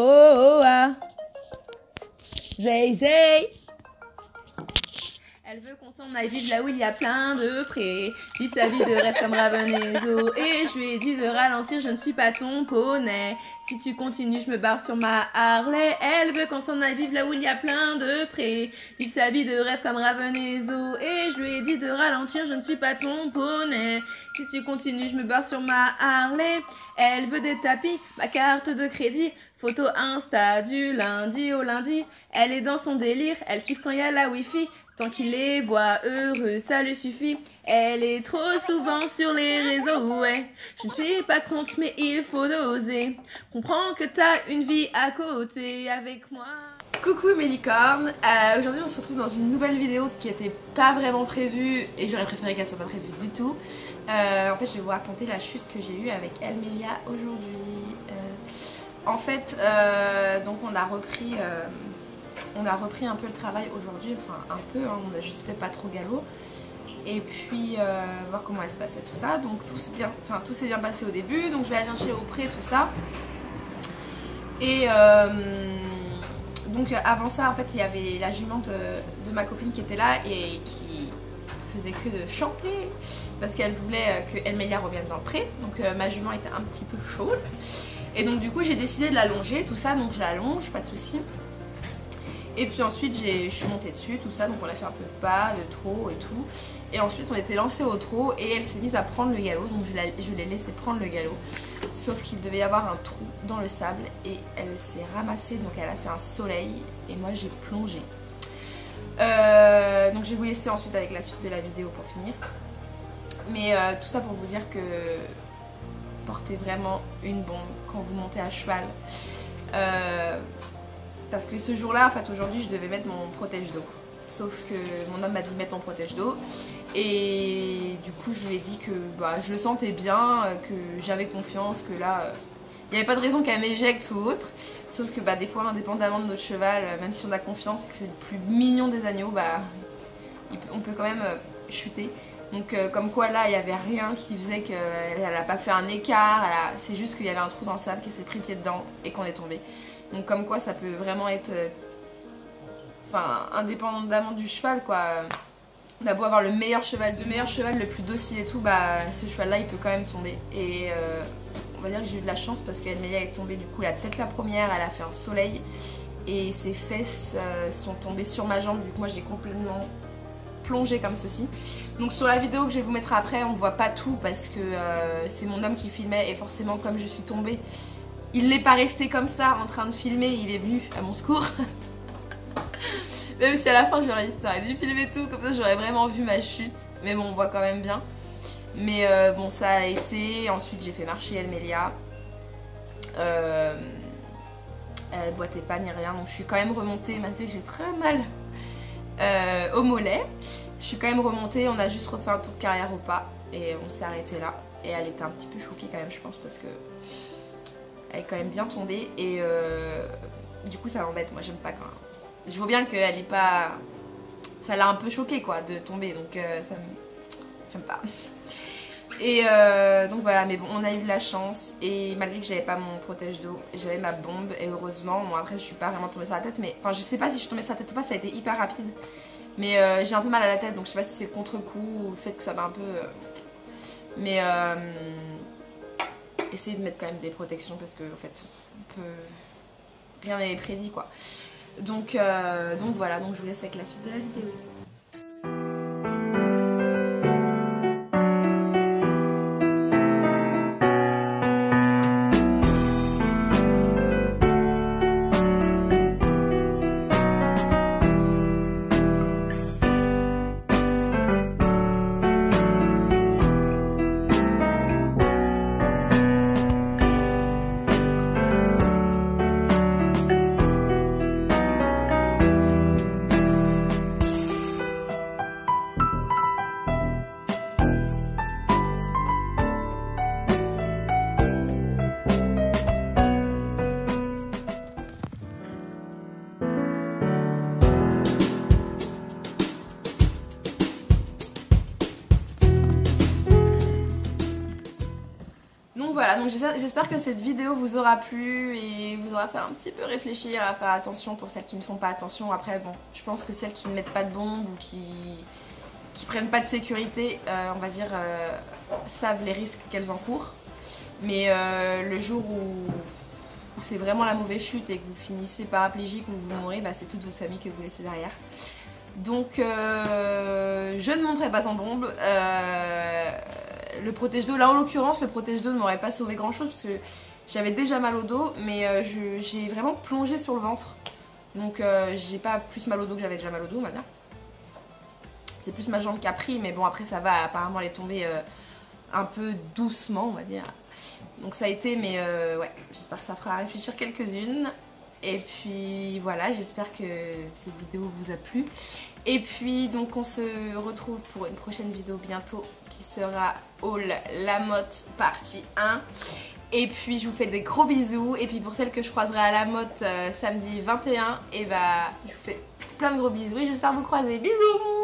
oh ah. Zay zay. Elle veut qu'on s'en aille vivre là où il y a plein de prés. Vivre sa vie de rêve comme Ravenezo. Et je lui ai dit de ralentir, je ne suis pas ton poney. Si tu continues, je me barre sur ma Harley. Elle veut qu'on s'en aille vivre là où il y a plein de prés. Vivre sa vie de rêve comme Ravenezo. Et je lui ai dit de ralentir, je ne suis pas ton poney. Si tu continues, je me barre sur ma Harley. Elle veut des tapis, ma carte de crédit. Photo Insta du lundi au lundi. Elle est dans son délire, elle kiffe quand il y a la wifi. Tant qu'il les voit heureux, ça lui suffit. Elle est trop souvent sur les réseaux, ouais. Je ne suis pas contre, mais il faut doser. Comprends que t'as une vie à côté avec moi. Coucou mes licornes, aujourd'hui on se retrouve dans une nouvelle vidéo qui était pas vraiment prévue et j'aurais préféré qu'elle soit pas prévue du tout. En fait je vais vous raconter la chute que j'ai eue avec Elmelia aujourd'hui. Donc on a repris un peu le travail aujourd'hui, enfin un peu, hein, on a juste fait pas trop galop. Et puis voir comment elle se passait tout ça. Donc tout s'est bien passé au début, donc je vais aller chercher au pré tout ça. Et donc avant ça en fait il y avait la jument de ma copine qui était là et qui faisait que de chanter parce qu'elle voulait que Elmelia revienne dans le pré. Donc ma jument était un petit peu chaude. Et donc du coup j'ai décidé de l'allonger tout ça, donc je l'allonge, pas de souci. Et puis ensuite je suis montée dessus tout ça, donc on a fait un peu de pas, de trot et tout. Et ensuite on était lancé au trot et elle s'est mise à prendre le galop, donc je l'ai laissé prendre le galop. Sauf qu'il devait y avoir un trou dans le sable et elle s'est ramassée, donc elle a fait un soleil et moi j'ai plongé. Donc je vais vous laisser ensuite avec la suite de la vidéo pour finir. Mais tout ça pour vous dire que portez vraiment une bombe quand vous montez à cheval. Parce que ce jour-là, en fait aujourd'hui je devais mettre mon protège d'eau. Sauf que mon homme m'a dit mettre ton protège d'eau. Et du coup je lui ai dit que je le sentais bien, que j'avais confiance, que là il n'y avait pas de raison qu'elle m'éjecte ou autre. Sauf que des fois indépendamment de notre cheval, même si on a confiance et que c'est le plus mignon des agneaux, on peut quand même chuter. Donc comme quoi là il n'y avait rien qui faisait qu'elle n'a pas fait un écart, c'est juste qu'il y avait un trou dans le sable qui s'est pris pied dedans et qu'on est tombé. Donc comme quoi ça peut vraiment être, indépendamment du cheval quoi. On a beau avoir le meilleur cheval, le plus docile et tout, ce cheval là il peut quand même tomber. Et on va dire que j'ai eu de la chance parce qu'Elmelia est tombée du coup la tête la première, elle a fait un soleil et ses fesses sont tombées sur ma jambe vu que moi j'ai complètement plongé comme ceci. Donc sur la vidéo que je vais vous mettre après on voit pas tout parce que c'est mon homme qui filmait et forcément comme je suis tombée il n'est pas resté comme ça en train de filmer, il est venu à mon secours. Même si à la fin j'aurais dit t'aurais dû filmer tout, comme ça j'aurais vraiment vu ma chute. Mais bon on voit quand même bien. Mais bon ça a été, ensuite j'ai fait marcher Elmelia. Elle boitait pas ni rien donc je suis quand même remontée malgré que j'ai très mal au mollet. Je suis quand même remontée, on a juste refait un tour de carrière au pas et on s'est arrêté là. Et elle était un petit peu choquée quand même je pense parce que elle est quand même bien tombée et du coup ça m'embête, moi j'aime pas quand je vois bien qu'elle est pas, ça l'a un peu choquée quoi de tomber donc j'aime pas. Et donc voilà, mais bon on a eu de la chance et malgré que j'avais pas mon protège d'eau, j'avais ma bombe et heureusement, bon après je suis pas vraiment tombée sur la tête mais enfin je sais pas si je suis tombée sur la tête ou pas, ça a été hyper rapide. Mais j'ai un peu mal à la tête donc je sais pas si c'est le contre-coup ou le fait que ça m'a un peu mais essayez de mettre quand même des protections parce que en fait rien n'est prédit quoi. Donc voilà, donc je vous laisse avec la suite de la vidéo. donc j'espère que cette vidéo vous aura plu et vous aura fait un petit peu réfléchir à faire attention pour celles qui ne font pas attention. Après bon, je pense que celles qui ne mettent pas de bombes ou qui prennent pas de sécurité, on va dire, savent les risques qu'elles encourent. Mais le jour où c'est vraiment la mauvaise chute et que vous finissez paraplégique ou vous mourrez, bah, c'est toute votre famille que vous laissez derrière. Donc je ne monterai pas en bombe. Le protège-dos, là en l'occurrence, le protège-dos ne m'aurait pas sauvé grand chose parce que j'avais déjà mal au dos, mais j'ai vraiment plongé sur le ventre. Donc j'ai pas plus mal au dos que j'avais déjà mal au dos, on va dire. C'est plus ma jambe qui a pris, mais bon après ça va, apparemment elle est tombée un peu doucement, on va dire. Donc ça a été, mais ouais, j'espère que ça fera réfléchir quelques-unes. Et puis voilà, j'espère que cette vidéo vous a plu. Et puis donc on se retrouve pour une prochaine vidéo bientôt qui sera Haul La Motte partie 1. Et puis je vous fais des gros bisous. Et puis pour celles que je croiserai à La Motte samedi 21, et bah je vous fais plein de gros bisous et j'espère vous croiser. Bisous!